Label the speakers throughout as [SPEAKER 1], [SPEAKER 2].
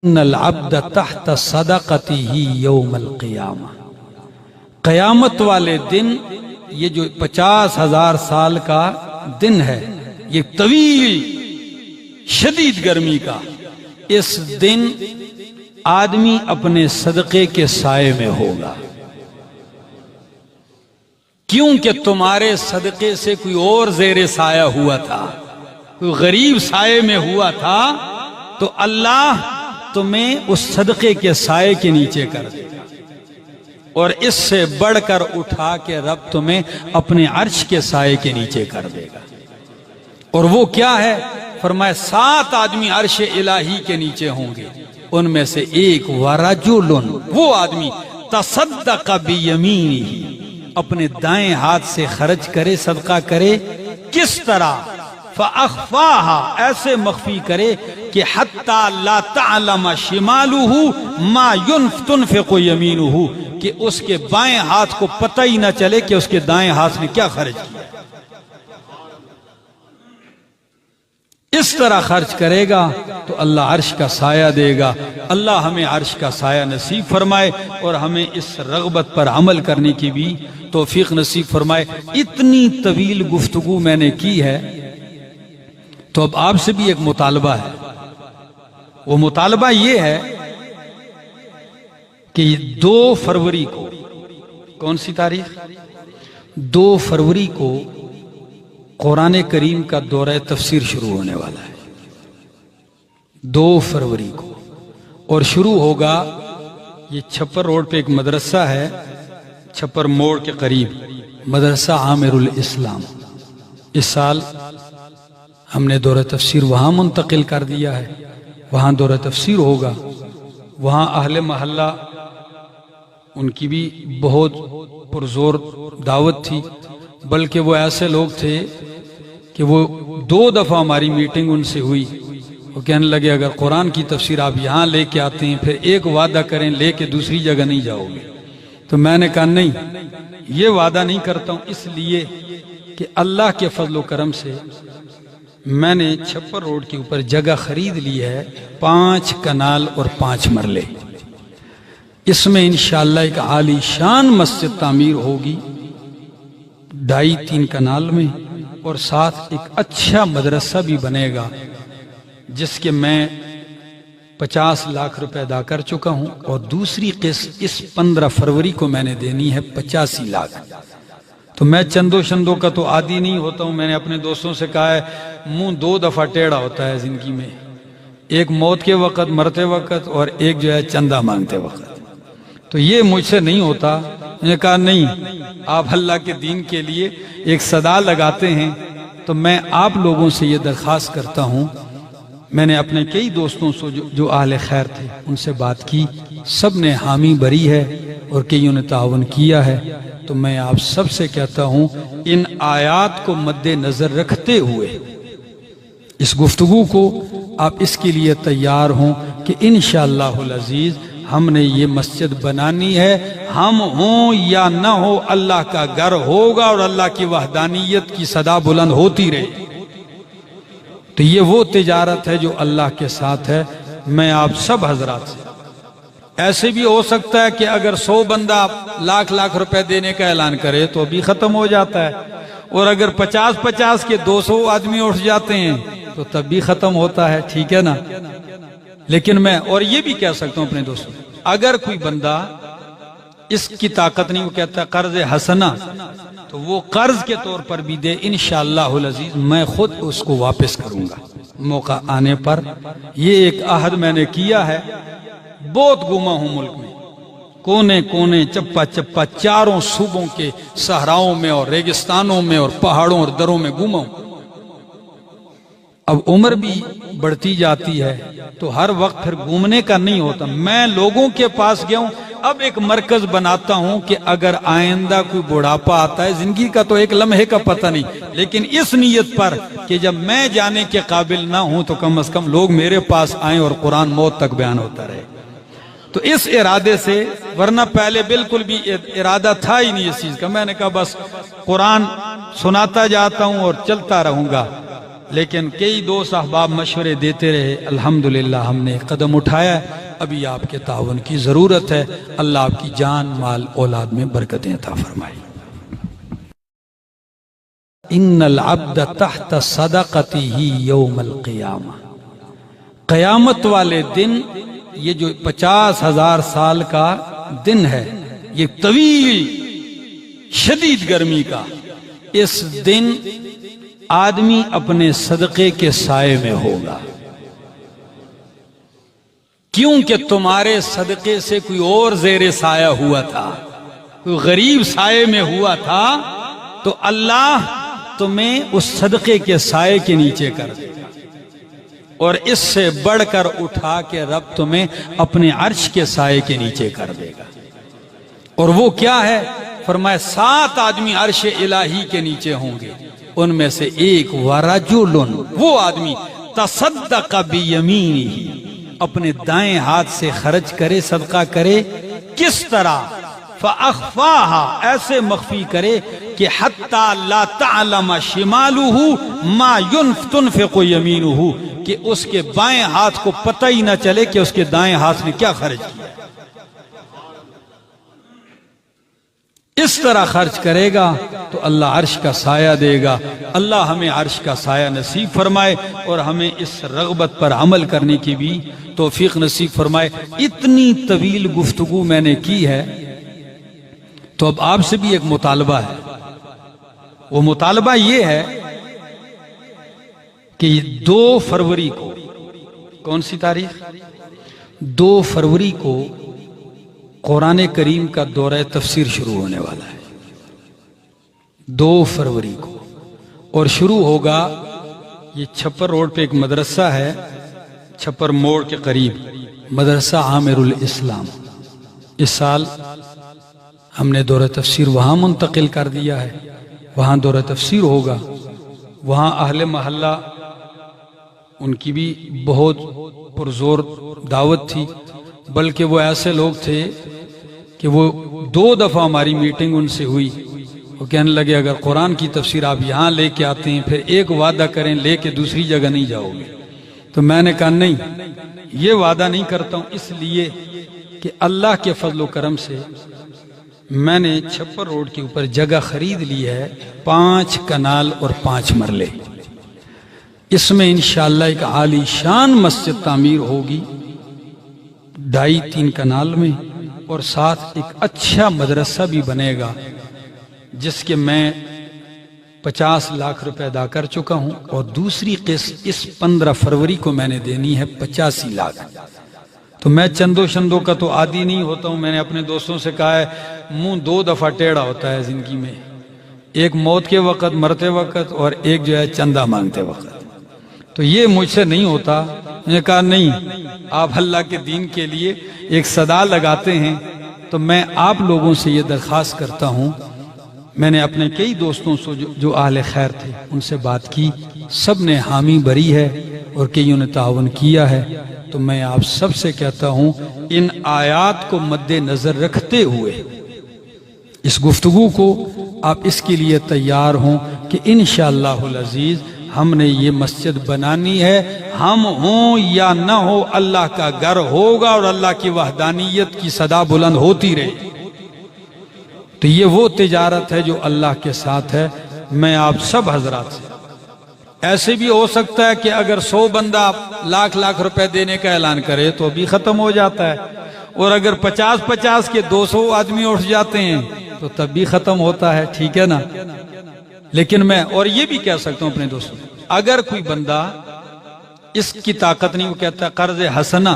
[SPEAKER 1] ان العبد تحت صدقته یوم القیامہ، قیامت والے دن، یہ جو 50,000 سال کا دن ہے، یہ طویل شدید گرمی کا، اس دن آدمی اپنے صدقے کے سائے میں ہوگا، کیونکہ تمہارے صدقے سے کوئی اور زیر سایہ ہوا تھا، کوئی غریب سائے میں ہوا تھا، تو اللہ تمہیں اس صدقے کے سائے کے نیچے کر دے گا، اور اس سے بڑھ کر اٹھا کے رب تمہیں اپنے عرش کے سائے کے نیچے کر دے گا۔ اور وہ کیا ہے؟ فرمایا 7 آدمی عرش الہی کے نیچے ہوں گے، ان میں سے ایک ورجل، وہ آدمی تصدق بیمینہ، اپنے دائیں ہاتھ سے خرچ کرے، صدقہ کرے، کس طرح؟ فَأَخْفَاهَا، ایسے مخفی کرے کہ حَتَّى لَا تَعْلَمَ شِمَالُهُ مَا تُنْفِقُ يَمِينُهُ، کہ اس کے بائیں ہاتھ کو پتہ ہی نہ چلے کہ اس کے دائیں ہاتھ نے کیا خرچ کیا۔ اس طرح خرچ کرے گا تو اللہ عرش کا سایہ دے گا۔ اللہ ہمیں عرش کا سایہ نصیب فرمائے اور ہمیں اس رغبت پر عمل کرنے کی بھی توفیق نصیب فرمائے۔ اتنی طویل گفتگو میں نے کی ہے، تو اب آپ سے بھی ایک مطالبہ ہے۔ وہ مطالبہ یہ ہے کہ 2 فروری کو، کون سی تاریخ؟ 2 فروری کو قرآن کریم کا دورہ تفسیر شروع ہونے والا ہے، 2 فروری کو، اور شروع ہوگا، یہ چھپر روڈ پہ ایک مدرسہ ہے، چھپر موڑ کے قریب، مدرسہ عامر الاسلام۔ اس سال ہم نے دورہ تفسیر وہاں منتقل کر دیا ہے، وہاں دورہ تفسیر ہوگا۔ وہاں اہل محلہ، ان کی بھی بہت پرزور دعوت تھی، بلکہ وہ ایسے لوگ تھے کہ وہ 2 دفعہ ہماری میٹنگ ان سے ہوئی، وہ کہنے لگے اگر قرآن کی تفسیر آپ یہاں لے کے آتے ہیں، پھر ایک وعدہ کریں لے کے دوسری جگہ نہیں جاؤ گے۔ تو میں نے کہا نہیں، یہ وعدہ نہیں کرتا ہوں، اس لیے کہ اللہ کے فضل و کرم سے میں نے چھپر روڈ کے اوپر جگہ خرید لی ہے، 5 کنال اور 5 مرلے۔ اس میں انشاءاللہ ایک عالی شان مسجد تعمیر ہوگی 2.5-3 کنال میں، اور ساتھ ایک اچھا مدرسہ بھی بنے گا، جس کے میں 50 لاکھ روپے ادا کر چکا ہوں، اور دوسری قسط اس 15 فروری کو میں نے دینی ہے 85 لاکھ۔ تو میں چندوں شندوں کا تو عادی نہیں ہوتا ہوں، میں نے اپنے دوستوں سے کہا ہے منہ 2 دفعہ ٹیڑھا ہوتا ہے زندگی میں، ایک موت کے وقت، مرتے وقت، اور ایک جو ہے چندہ مانگتے وقت۔ تو یہ مجھ سے نہیں ہوتا۔ میں نے کہا نہیں، آپ اللہ کے دین کے لیے ایک صدا لگاتے ہیں، تو میں آپ لوگوں سے یہ درخواست کرتا ہوں، میں نے اپنے کئی دوستوں سے جو اہل خیر تھے ان سے بات کی، سب نے حامی بری ہے اور کئیوں نے تعاون کیا ہے، تو میں آپ سب سے کہتا ہوں ان آیات کو مد نظر رکھتے ہوئے اس گفتگو کو آپ اس کے لیے تیار ہوں کہ انشاءاللہ العزیز ہم نے یہ مسجد بنانی ہے، ہم ہوں یا نہ ہو، اللہ کا گھر ہوگا اور اللہ کی وحدانیت کی صدا بلند ہوتی رہے۔ تو یہ وہ تجارت ہے جو اللہ کے ساتھ ہے۔ میں آپ سب حضرات سے، ایسے بھی ہو سکتا ہے کہ اگر 100 بندہ لاکھ روپے دینے کا اعلان کرے تو ابھی ختم ہو جاتا ہے، اور اگر 50 کے 200 آدمی اٹھ جاتے ہیں تو تب بھی ختم ہوتا ہے، ٹھیک ہے نا؟ لیکن میں اور یہ بھی کہہ سکتا ہوں اپنے دوستوں، اگر کوئی بندہ اس کی طاقت نہیں، وہ کہتا ہے قرض حسنہ، تو وہ قرض کے طور پر بھی دے، انشاءاللہ العزیز میں خود اس کو واپس کروں گا موقع آنے پر۔ یہ ایک عہد میں نے کیا ہے، بہت گما ہوں ملک میں، کونے کونے، چپا چپا، 4 صوبوں کے صحراؤں میں اور ریگستانوں میں اور پہاڑوں اور دروں میں گما ہوں۔ اب عمر بھی بڑھتی جاتی ہے تو ہر وقت پھر گھومنے کا نہیں ہوتا، میں لوگوں کے پاس گیا ہوں، اب ایک مرکز بناتا ہوں کہ اگر آئندہ کوئی بڑھاپا آتا ہے، زندگی کا تو ایک لمحے کا پتہ نہیں، لیکن اس نیت پر کہ جب میں جانے کے قابل نہ ہوں تو کم از کم لوگ میرے پاس آئیں اور قرآن موت تک بیان ہوتا رہے۔ تو اس ارادے سے، ورنہ پہلے بالکل بھی ارادہ تھا ہی نہیں اس چیز کا، میں نے کہا بس قرآن سناتا جاتا ہوں اور چلتا رہوں گا۔ لیکن کئی دوست احباب مشورے دیتے رہے، الحمدللہ ہم نے قدم اٹھایا ہے۔ ابھی آپ کے تعاون کی ضرورت ہے۔ اللہ آپ کی جان مال اولاد میں برکتیں عطا فرمائے۔ ان العبد تحت صدقته یوم القیامہ، قیامت والے دن، یہ جو 50,000 سال کا دن ہے، یہ طویل شدید گرمی کا، اس دن آدمی اپنے صدقے کے سائے میں ہوگا، کیونکہ تمہارے صدقے سے کوئی اور زیر سایہ ہوا تھا، کوئی غریب سائے میں ہوا تھا، تو اللہ تمہیں اس صدقے کے سائے کے نیچے کر دے گا، اور اس سے بڑھ کر اٹھا کے رب تمہیں اپنے عرش کے سائے کے نیچے کر دے گا۔ اور وہ کیا ہے؟ فرمایا 7 آدمی عرش الہی کے نیچے ہوں گے، ان میں سے ایک ورجل، وہ آدمی تصدق بیمینہ، اپنے دائیں ہاتھ سے خرچ کرے، صدقہ کرے، کس طرح؟ فَأَخْفَاهَا، ایسے مخفی کرے کہ حَتَّى لَا تَعْلَمَ شِمَالُهُ مَا تُنْفِقُ يَمِينُهُ، کہ اس کے بائیں ہاتھ کو پتہ ہی نہ چلے کہ اس کے دائیں ہاتھ نے کیا خرچ کیا۔ اس طرح خرچ کرے گا تو اللہ عرش کا سایہ دے گا۔ اللہ ہمیں عرش کا سایہ نصیب فرمائے اور ہمیں اس رغبت پر عمل کرنے کی بھی توفیق نصیب فرمائے۔ اتنی طویل گفتگو میں نے کی ہے، تو اب آپ سے بھی ایک مطالبہ ہے۔ وہ مطالبہ یہ ہے کہ 2 فروری کو، کون سی تاریخ؟ 2 فروری کو قرآن کریم کا دورہ تفسیر شروع ہونے والا ہے، 2 فروری کو، اور شروع ہوگا، یہ چھپر روڈ پہ ایک مدرسہ ہے، چھپر موڑ کے قریب، مدرسہ عامر الاسلام۔ اس سال ہم نے دورہ تفسیر وہاں منتقل کر دیا ہے، وہاں دورہ تفسیر ہوگا۔ وہاں اہل محلہ، ان کی بھی بہت پرزور دعوت تھی، بلکہ وہ ایسے لوگ تھے کہ وہ 2 دفعہ ہماری میٹنگ ان سے ہوئی، وہ کہنے لگے اگر قرآن کی تفسیر آپ یہاں لے کے آتے ہیں، پھر ایک وعدہ کریں لے کے دوسری جگہ نہیں جاؤ گے۔ تو میں نے کہا نہیں، یہ وعدہ نہیں کرتا ہوں، اس لیے کہ اللہ کے فضل و کرم سے میں نے چھپر روڈ کے اوپر جگہ خرید لی ہے، 5 کنال اور 5 مرلے۔ اس میں انشاءاللہ ایک عالی شان مسجد تعمیر ہوگی 2.5-3 کنال میں، اور ساتھ ایک اچھا مدرسہ بھی بنے گا، جس کے میں 50 لاکھ روپے ادا کر چکا ہوں، اور دوسری قسط اس 15 فروری کو میں نے دینی ہے 85 لاکھ۔ تو میں چندوں شندوں کا تو عادی نہیں ہوتا ہوں، میں نے اپنے دوستوں سے کہا ہے منہ 2 دفعہ ٹیڑھا ہوتا ہے زندگی میں، ایک موت کے وقت، مرتے وقت، اور ایک جو ہے چندہ مانگتے وقت، تو یہ مجھ سے نہیں ہوتا۔ میں نے کہا نہیں، آپ اللہ کے دین کے لیے ایک صدا لگاتے ہیں، تو میں آپ لوگوں سے یہ درخواست کرتا ہوں، میں نے اپنے کئی دوستوں سے جو اہل خیر تھے ان سے بات کی، سب نے حامی بری ہے اور کئیوں نے تعاون کیا ہے، تو میں آپ سب سے کہتا ہوں ان آیات کو مد نظر رکھتے ہوئے اس گفتگو کو آپ اس کے لیے تیار ہوں کہ انشاءاللہ العزیز ہم نے یہ مسجد بنانی ہے، ہم ہوں یا نہ ہو اللہ کا گھر ہوگا، اور اللہ کی وحدانیت کی صدا بلند ہوتی رہے۔ تو یہ وہ تجارت ہے جو اللہ کے ساتھ ہے۔ میں آپ سب حضرات سے، ایسے بھی ہو سکتا ہے کہ اگر 100 بندہ لاکھ روپے دینے کا اعلان کرے تو ابھی ختم ہو جاتا ہے، اور اگر 50 کے 200 آدمی اٹھ جاتے ہیں تو تب بھی ختم ہوتا ہے، ٹھیک ہے نا؟ لیکن میں اور یہ بھی کہہ سکتا ہوں اپنے دوستوں، اگر کوئی بندہ اس کی طاقت نہیں، وہ کہتا ہے قرض حسنہ،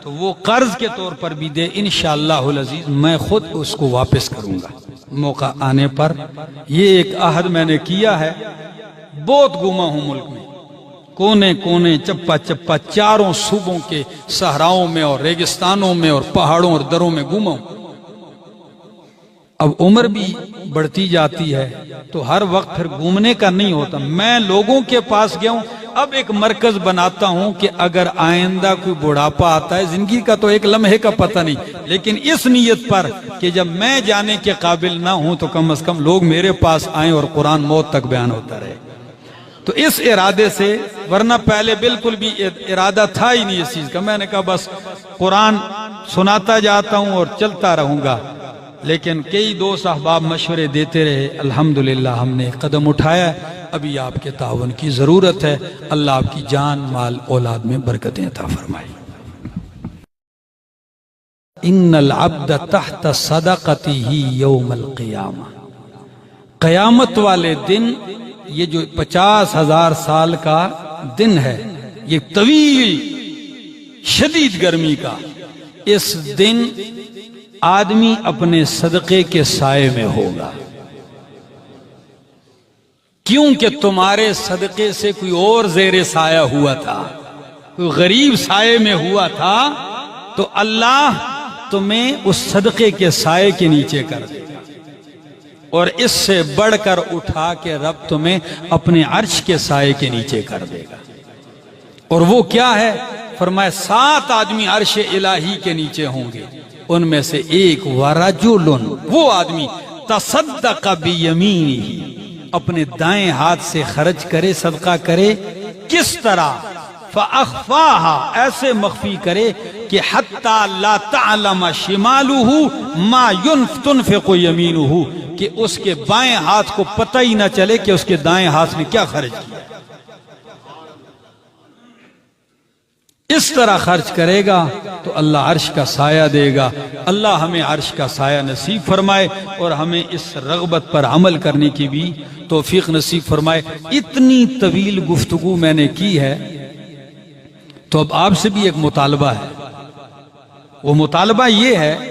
[SPEAKER 1] تو وہ قرض کے طور پر بھی دے، انشاءاللہ العزیز میں خود اس کو واپس کروں گا موقع آنے پر۔ یہ ایک عہد میں نے کیا ہے، بہت گھوما ہوں ملک میں، کونے کونے، چپا چپا، چاروں صوبوں کے صحراؤں میں اور ریگستانوں میں اور پہاڑوں اور دروں میں گھوما ہوں۔ اب عمر بھی بڑھتی جاتی ہے تو ہر وقت پھر گھومنے کا نہیں ہوتا، میں لوگوں کے پاس گیا ہوں، اب ایک مرکز بناتا ہوں کہ اگر آئندہ کوئی بڑھاپا آتا ہے، زندگی کا تو ایک لمحے کا پتہ نہیں، لیکن اس نیت پر کہ جب میں جانے کے قابل نہ ہوں تو کم از کم لوگ میرے پاس آئیں اور قرآن موت تک بیان ہوتا رہے۔ تو اس ارادے سے، ورنہ پہلے بالکل بھی ارادہ تھا ہی نہیں اس چیز کا، میں نے کہا بس قرآن سناتا جاتا ہوں اور چلتا رہوں گا، لیکن کئی دوست احباب مشورے دیتے رہے، الحمدللہ ہم نے قدم اٹھایا، ابھی آپ کے تعاون کی ضرورت ہے، اللہ آپ کی جان مال اولاد میں برکتیں عطا فرمائے۔ ان العبد تحت صدقته یوم القیامہ، قیامت والے دن، یہ جو 50,000 سال کا دن ہے، یہ طویل شدید گرمی کا، اس دن آدمی اپنے صدقے کے سائے میں ہوگا، کیونکہ تمہارے صدقے سے کوئی اور زیر سایہ ہوا تھا، کوئی غریب سائے میں ہوا تھا، تو اللہ تمہیں اس صدقے کے سائے کے نیچے کر دے گا، اور اس سے بڑھ کر اٹھا کے رب تمہیں اپنے عرش کے سائے کے نیچے کر دے گا۔ اور وہ کیا ہے؟ فرمایا 7 آدمی عرش الہی کے نیچے ہوں گے، ان میں سے ایک ورجل، وہ آدمی تصدق بیمینہ، اپنے دائیں ہاتھ سے خرچ کرے، صدقہ کرے، کس طرح؟ فَأَخْفَاهَا، ایسے مخفی کرے کہ حَتَّى لَا تَعْلَمَ شِمَالُهُ مَا تُنْفِقُ يَمِينُهُ، کہ اس کے بائیں ہاتھ کو پتہ ہی نہ چلے کہ اس کے دائیں ہاتھ نے کیا خرچ کیا۔ اس طرح خرچ کرے گا تو اللہ عرش کا سایہ دے گا۔ اللہ ہمیں عرش کا سایہ نصیب فرمائے اور ہمیں اس رغبت پر عمل کرنے کی بھی توفیق نصیب فرمائے۔ اتنی طویل گفتگو میں نے کی ہے، تو اب آپ سے بھی ایک مطالبہ ہے۔ وہ مطالبہ یہ ہے